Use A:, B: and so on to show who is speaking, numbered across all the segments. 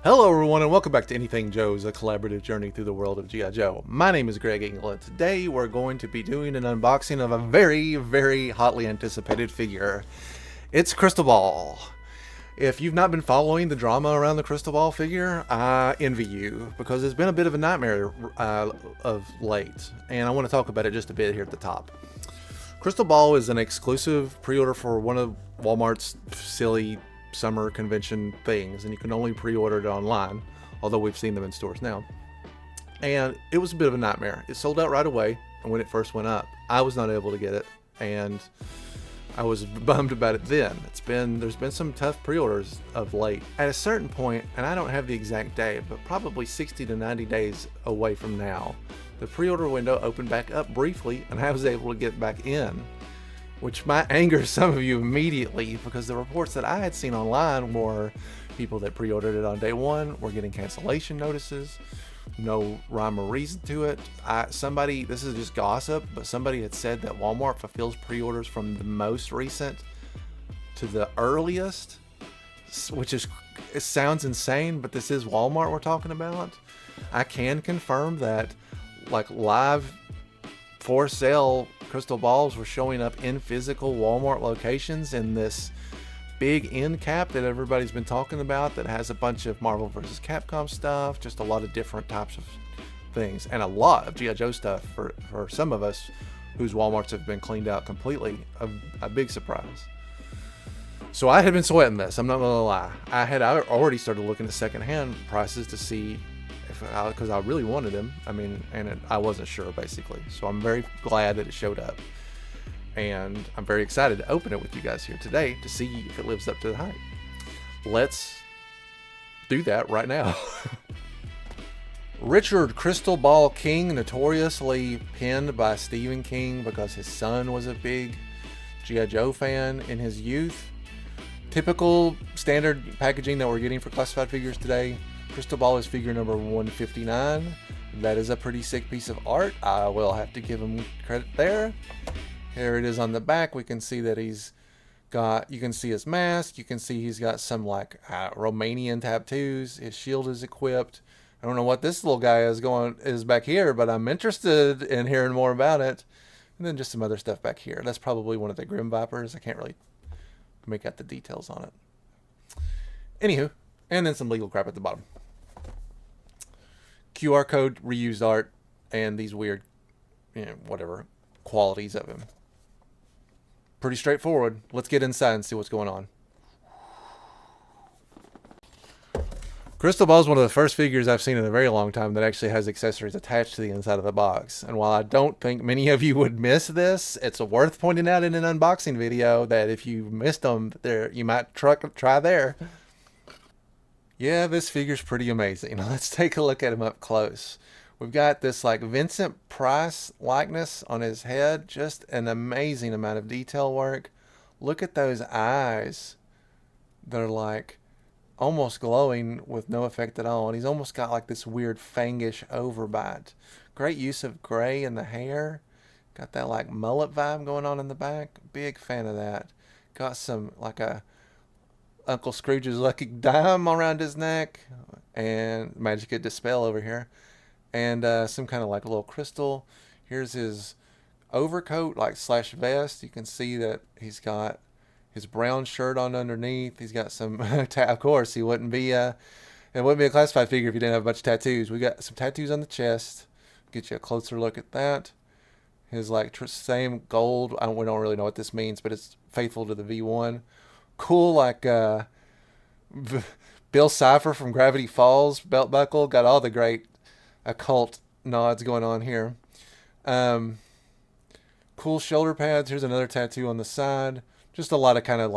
A: Hello everyone and welcome back to Anything Joe's, a collaborative journey through the world of G.I. Joe. My name is Greg England. Today we're going to be doing an unboxing of a very hotly anticipated figure. It's Crystal Ball. If you've not been following the drama around the Crystal Ball figure, I envy you because it's been a bit of a nightmare of late, and I want to talk about it just a bit here at the top. Crystal Ball is an exclusive pre-order for one of Walmart's silly summer convention things, and you can only pre-order it online, although we've seen them in stores now. And it was a bit of a nightmare. It sold out right away, and when it first went up, I was not able to get it, and I was bummed about it then. There's been some tough pre-orders of late. At a certain point, and I don't have the exact day, but probably 60 to 90 days away from now, the pre-order window opened back up briefly, and I was able to get back in, which might anger some of you immediately, because the reports that I had seen online were people that pre-ordered it on day one were getting cancellation notices, no rhyme or reason to it. This is just gossip, but somebody had said that Walmart fulfills pre-orders from the most recent to the earliest, which it sounds insane, but this is Walmart we're talking about. I can confirm that like live for sale Crystal Balls were showing up in physical Walmart locations in this big end cap that everybody's been talking about that has a bunch of Marvel vs. Capcom stuff, just a lot of different types of things, and a lot of G.I. Joe stuff for some of us whose Walmarts have been cleaned out completely. A big surprise. So I had been sweating this, I'm not gonna lie. I already started looking at secondhand prices to see because I really wanted him. I wasn't sure basically. So I'm very glad that it showed up, and I'm very excited to open it with you guys here today to see if it lives up to the hype. Let's do that right now. Richard Crystal Ball King, notoriously penned by Stephen King because his son was a big G.I. Joe fan in his youth. Typical standard packaging that we're getting for classified figures today. Crystal Ball is figure number 159. That is a pretty sick piece of art. I will have to give him credit there. Here it is on the back. We can see that you can see his mask. You can see he's got some like Romanian tattoos. His shield is equipped. I don't know what this little guy is back here, but I'm interested in hearing more about it. And then just some other stuff back here. That's probably one of the Grim Vipers. I can't really make out the details on it. Anywho, and then some legal crap at the bottom. QR code, reused art, and these weird, whatever qualities of him. Pretty straightforward. Let's get inside and see what's going on. Crystal Ball is one of the first figures I've seen in a very long time that actually has accessories attached to the inside of the box. And while I don't think many of you would miss this, it's worth pointing out in an unboxing video that if you missed them, you might try there. Yeah, this figure's pretty amazing. Let's take a look at him up close. We've got this like Vincent Price likeness on his head. Just an amazing amount of detail work. Look at those eyes. They're like almost glowing with no effect at all. And he's almost got like this weird fangish overbite. Great use of gray in the hair. Got that like mullet vibe going on in the back. Big fan of that. Got some like a Uncle Scrooge's lucky dime around his neck, and Magic at Dispel over here, and some kind of like a little crystal. Here's his overcoat slash vest. You can see that he's got his brown shirt on underneath. He's got some of course it wouldn't be a classified figure if you didn't have a bunch of tattoos. We got some tattoos on the chest. Get you a closer look at that. His same gold, we don't really know what this means, but it's faithful to the V1. Cool, Bill Cipher from Gravity Falls belt buckle. Got all the great occult nods going on here. Cool shoulder pads. Here's another tattoo on the side. Just a lot of kind of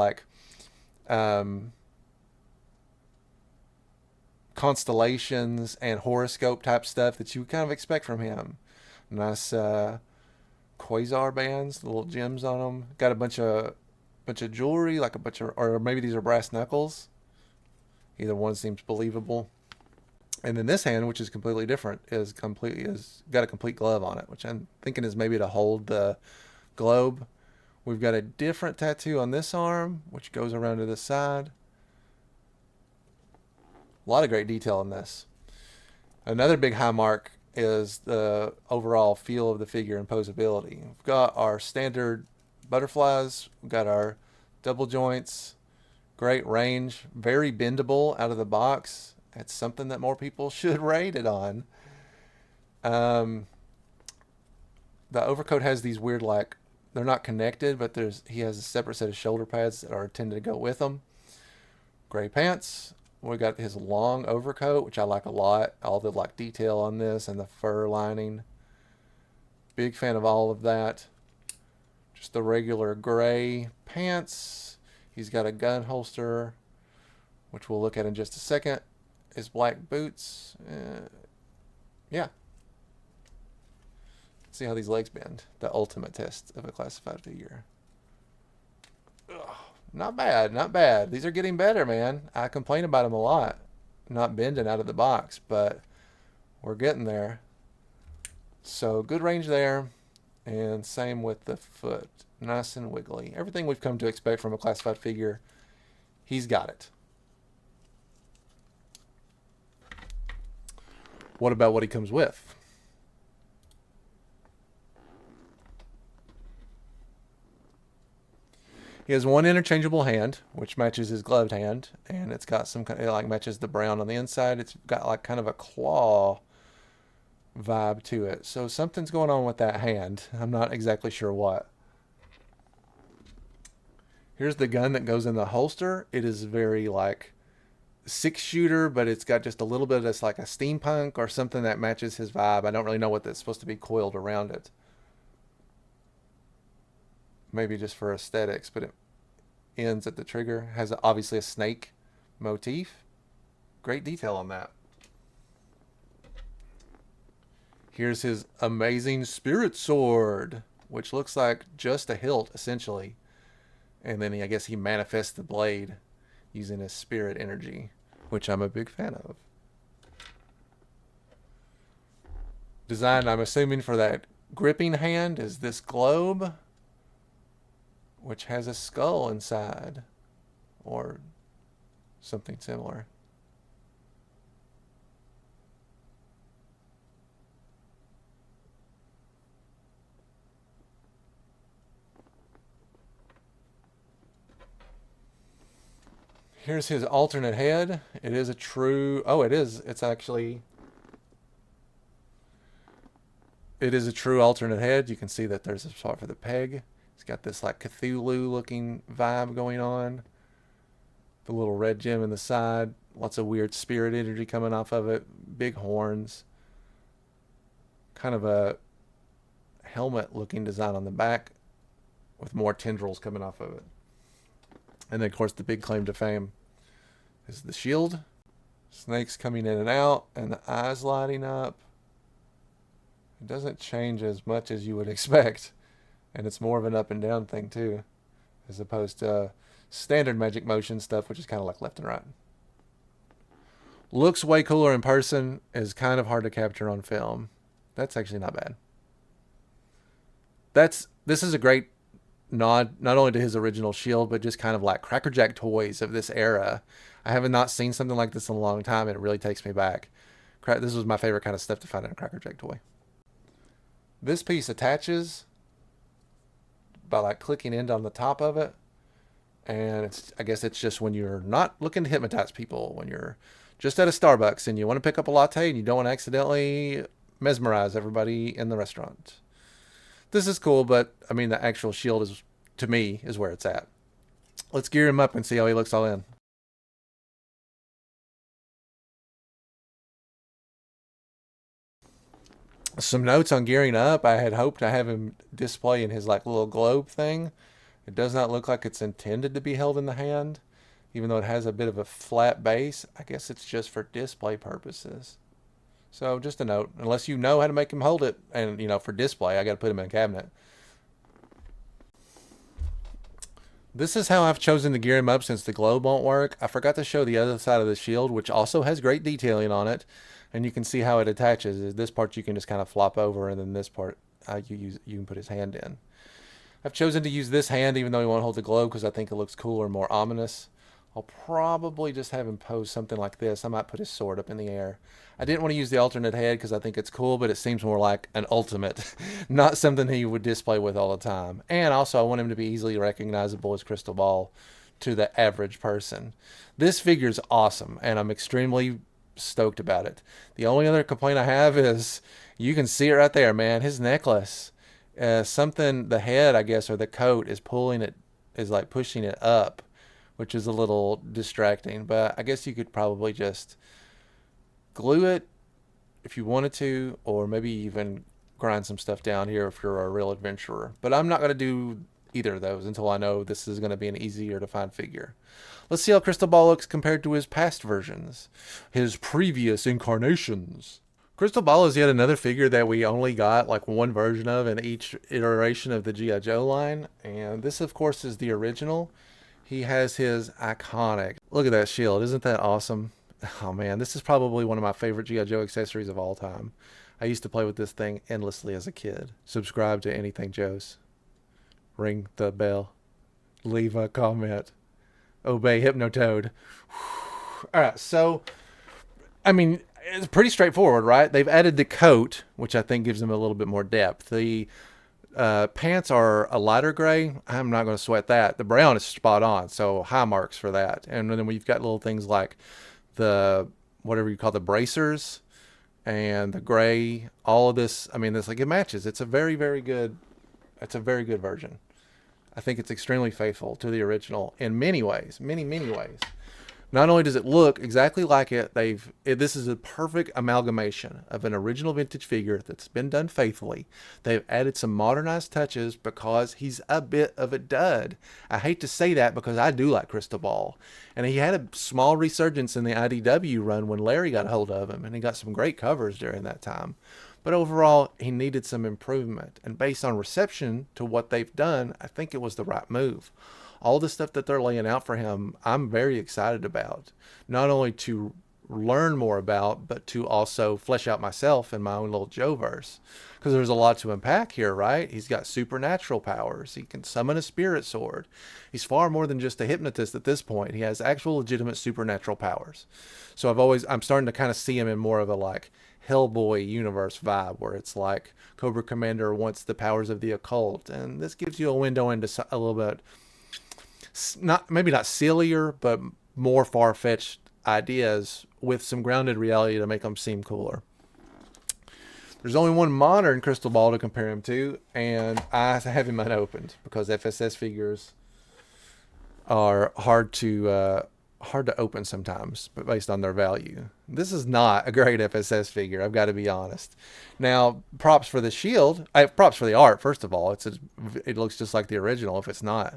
A: constellations and horoscope type stuff that you kind of expect from him. Nice quasar bands, little gems on them. Got a bunch of jewelry, or maybe these are brass knuckles. Either one seems believable. And then this hand, which is completely different, is got a complete glove on it, which I'm thinking is maybe to hold the globe. We've got a different tattoo on this arm, which goes around to the side. A lot of great detail in this. Another big high mark is the overall feel of the figure and posability. We've got our standard butterflies, we've got our double joints, great range, very bendable out of the box. It's something that more people should rate it on. Um, the overcoat has these weird, like, they're not connected, but he has a separate set of shoulder pads that are intended to go with them. Gray pants. We got his long overcoat, which I like a lot. All the like detail on this and the fur lining. Big fan of all of that. Just the regular gray pants. He's got a gun holster, which we'll look at in just a second. His black boots. Yeah. Let's see how these legs bend. The ultimate test of a classified figure. Ugh. Not bad, not bad. These are getting better, man. I complain about them a lot. Not bending out of the box, but we're getting there. So good range there. And same with the foot. Nice and wiggly. Everything we've come to expect from a classified figure, he's got it. What about what he comes with? He has one interchangeable hand, which matches his gloved hand, and it's got some kind of, it like matches the brown on the inside. It's got like kind of a claw vibe to it. So something's going on with that hand. I'm not exactly sure what. Here's the gun that goes in the holster. It is very like 6-shooter, but it's got just a little bit of this like a steampunk or something that matches his vibe. I don't really know what that's supposed to be coiled around it. Maybe just for aesthetics, but it ends at the trigger. Has obviously a snake motif. Great detail on that. Here's his amazing spirit sword, which looks like just a hilt, essentially. And then I guess he manifests the blade using his spirit energy, which I'm a big fan of. Designed, I'm assuming, for that gripping hand is this globe, which has a skull inside, or something similar. Here's his alternate head. It is a true, oh, it is. It's actually, it is a true alternate head. You can see that there's a spot for the peg. It's got this like Cthulhu looking vibe going on. The little red gem in the side. Lots of weird spirit energy coming off of it. Big horns. Kind of a helmet looking design on the back with more tendrils coming off of it. And then of course the big claim to fame is the shield. Snakes coming in and out and the eyes lighting up. It doesn't change as much as you would expect. And it's more of an up and down thing too, as opposed to standard magic motion stuff, which is kind of like left and right. Looks way cooler in person, is kind of hard to capture on film. That's actually not bad. This is a great nod, not only to his original shield, but just kind of like Cracker Jack toys of this era. I have not seen something like this in a long time, and it really takes me back. This was my favorite kind of stuff to find in a Cracker Jack toy. This piece attaches by like clicking in on the top of it, and I guess it's just when you're not looking to hypnotize people, when you're just at a Starbucks and you want to pick up a latte and you don't want to accidentally mesmerize everybody in the restaurant. This is cool, but I mean the actual shield is, to me, is where it's at. Let's gear him up and see how he looks all in. Some notes on gearing up. I had hoped to have him display in his like little globe thing. It does not look like it's intended to be held in the hand, even though it has a bit of a flat base. I guess it's just for display purposes. So just a note, unless you know how to make him hold it, and for display, I got to put him in a cabinet. This is how I've chosen to gear him up since the globe won't work. I forgot to show the other side of the shield, which also has great detailing on it. And you can see how it attaches. This part you can just kind of flop over, and then this part you can put his hand in. I've chosen to use this hand even though he won't hold the globe because I think it looks cooler, more ominous. I'll probably just have him pose something like this. I might put his sword up in the air. I didn't want to use the alternate head because I think it's cool, but it seems more like an ultimate, not something he would display with all the time. And also, I want him to be easily recognizable as Crystal Ball to the average person. This figure's awesome, and I'm extremely stoked about it. The only other complaint I have is you can see it right there, man. His necklace, something, the head, I guess, or the coat is pulling it, is like pushing it up, which is a little distracting. But I guess you could probably just glue it if you wanted to, or maybe even grind some stuff down here if you're a real adventurer. But I'm not going to do either of those until I know this is going to be an easier to find figure. Let's see how Crystal Ball looks compared to his past versions, his previous incarnations. Crystal Ball is yet another figure that we only got like one version of in each iteration of the G.I. Joe line. And this, of course, is the original. He has his iconic, look at that shield. Isn't that awesome? Oh man, this is probably one of my favorite G.I. Joe accessories of all time. I used to play with this thing endlessly as a kid. Subscribe to Anything Joe's. Ring the bell. Leave a comment. Obey Hypnotoad. All right, so, I mean, it's pretty straightforward, right? They've added the coat, which I think gives them a little bit more depth. The pants are a lighter gray. I'm not going to sweat that. The brown is spot on, so high marks for that. And then we've got little things like the, whatever you call the bracers and the gray, all of this. I mean, it's like it matches. It's a very, very good, it's a very good version. I think it's extremely faithful to the original in many ways, many, many ways. Not only does it look exactly like it, this is a perfect amalgamation of an original vintage figure that's been done faithfully. They've added some modernized touches because he's a bit of a dud. I hate to say that because I do like Crystal Ball. And he had a small resurgence in the IDW run when Larry got a hold of him, and he got some great covers during that time. But overall, he needed some improvement. And based on reception to what they've done, I think it was the right move. All the stuff that they're laying out for him, I'm very excited about. Not only to learn more about, but to also flesh out myself in my own little Joe-verse. Because there's a lot to unpack here, right? He's got supernatural powers. He can summon a spirit sword. He's far more than just a hypnotist at this point. He has actual legitimate supernatural powers. So I'm starting to kind of see him in more of a like Hellboy universe vibe, where it's like Cobra Commander wants the powers of the occult. And this gives you a window into a little bit, maybe not sillier, but more far-fetched ideas with some grounded reality to make them seem cooler. There's only one modern Crystal Ball to compare him to, and I have him unopened because FSS figures are hard to open sometimes, but based on their value. This is not a great FSS figure, I've got to be honest. Now, props for the shield, props for the art. First of all, it looks just like the original. If it's not,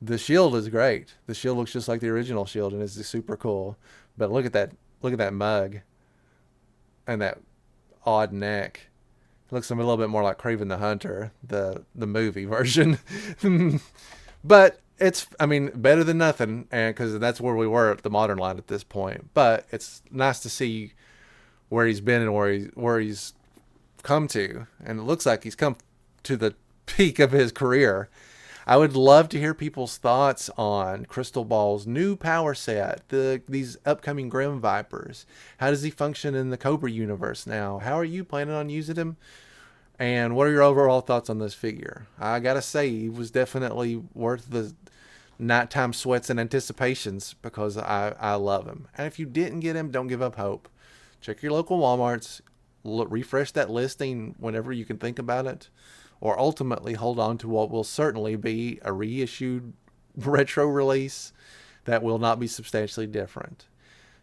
A: the shield is great. The shield looks just like the original shield and is super cool. But look at that mug and that odd neck. It looks a little bit more like Kraven the Hunter, the movie version. But it's, I mean, better than nothing, and because that's where we were at the modern line at this point. But it's nice to see where he's been and where he's come to, and it looks like he's come to the peak of his career. I would love to hear people's thoughts on Crystal Ball's new power set, these upcoming Grim Vipers. How does he function in the Cobra universe now? How are you planning on using him? And what are your overall thoughts on this figure? I gotta say, he was definitely worth the nighttime sweats and anticipations because I love him. And if you didn't get him, don't give up hope. Check your local Walmarts, refresh that listing whenever you can think about it, or ultimately hold on to what will certainly be a reissued retro release that will not be substantially different.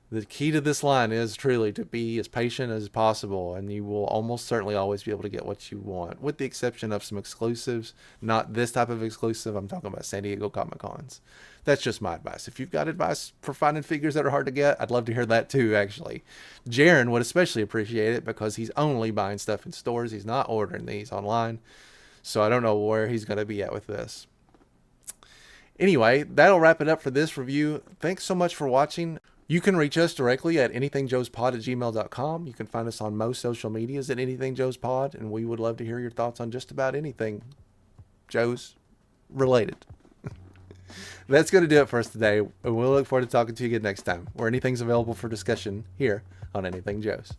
A: The key to this line is truly to be as patient as possible, and you will almost certainly always be able to get what you want, with the exception of some exclusives. Not this type of exclusive, I'm talking about San Diego Comic-Cons. That's just my advice. If you've got advice for finding figures that are hard to get, I'd love to hear that too, actually. Jaron would especially appreciate it because he's only buying stuff in stores. He's not ordering these online. So I don't know where he's going to be at with this. Anyway, that'll wrap it up for this review. Thanks so much for watching. You can reach us directly at anythingjoespod@gmail.com. You can find us on most social medias at anythingjoespod, and we would love to hear your thoughts on just about anything Joe's related. That's going to do it for us today. We'll look forward to talking to you again next time, where anything's available for discussion here on Anything Joe's.